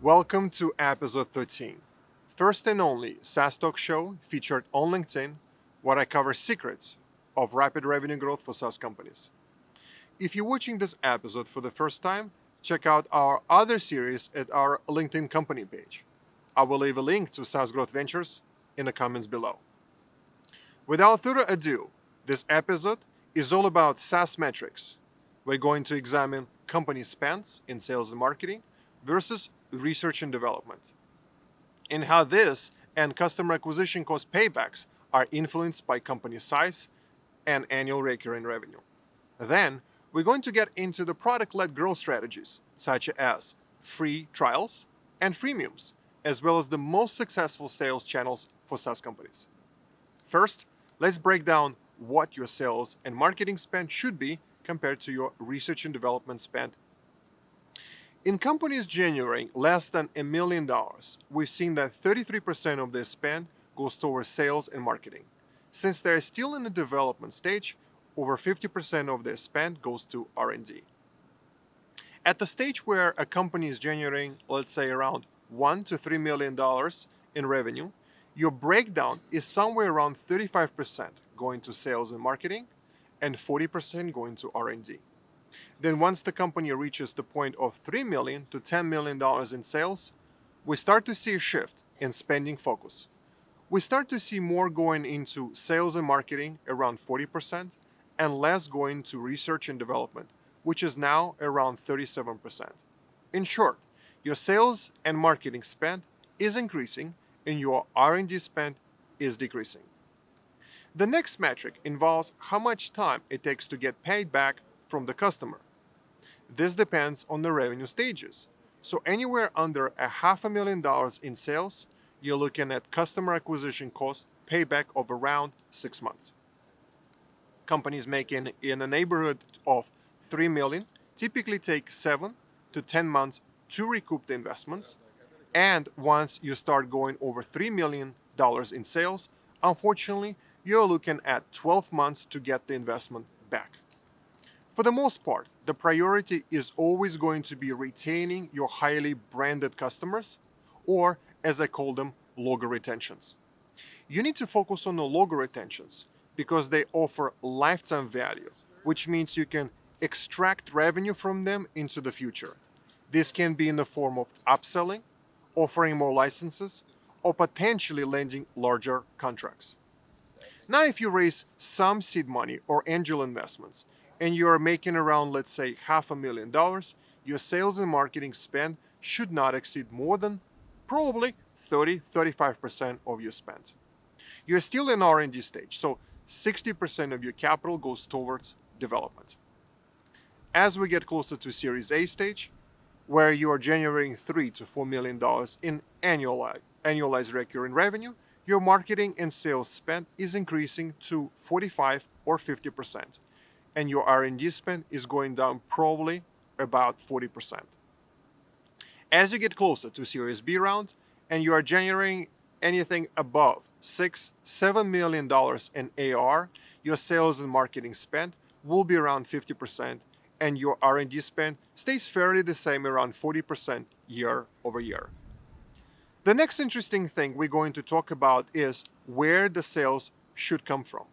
Welcome to episode 13, first and only SaaS Talk Show featured on LinkedIn, where I cover secrets of rapid revenue growth for SaaS companies. If you're watching this episode for the first time, check out our other series at our LinkedIn company page. I will leave a link to SaaS Growth Ventures in the comments below. Without further ado, this episode is all about SaaS Metrics. We're going to examine company spends in sales and marketing versus research and development, and how this and customer acquisition cost paybacks are influenced by company size and annual recurring revenue. Then, we're going to get into the product-led growth strategies, such as free trials and freemiums, as well as the most successful sales channels for SaaS companies. First, let's break down what your sales and marketing spend should be compared to your research and development spend. In companies generating less than $1 million, we've seen that 33% of their spend goes towards sales and marketing. Since they're still in the development stage, over 50% of their spend goes to R&D. At the stage where a company is generating, let's say, around $1 to $3 million in revenue, your breakdown is somewhere around 35% going to sales and marketing and 40% going to R&D. Then once the company reaches the point of $3 million to $10 million in sales, we start to see a shift in spending focus. We start to see more going into sales and marketing, around 40%, and less going to research and development, which is now around 37%. In short, your sales and marketing spend is increasing and your R&D spend is decreasing. The next metric involves how much time it takes to get paid back from the customer. This depends on the revenue stages. So anywhere under $500,000 in sales, you're looking at customer acquisition cost payback of around 6 months. Companies making in a neighborhood of $3 million typically take 7 to 10 months to recoup the investments. And once you start going over $3 million in sales, unfortunately, you're looking at 12 months to get the investment back. For the most part, the priority is always going to be retaining your highly branded customers, or as I call them, logo retentions. You need to focus on the logo retentions because they offer lifetime value, which means you can extract revenue from them into the future. This can be in the form of upselling, offering more licenses, or potentially landing larger contracts. Now, if you raise some seed money or angel investments, and you are making around, let's say, $500,000, your sales and marketing spend should not exceed more than probably 30-35% of your spend. You're still in R&D stage, so 60% of your capital goes towards development. As we get closer to Series A stage, where you are generating $3 to $4 million in annualized recurring revenue, your marketing and sales spend is increasing to 45 or 50%, and your R&D spend is going down probably about 40%. As you get closer to Series B round, and you are generating anything above $6-7 million in AR, your sales and marketing spend will be around 50%, and your R&D spend stays fairly the same, around 40% year over year. The next interesting thing we're going to talk about is where the sales should come from.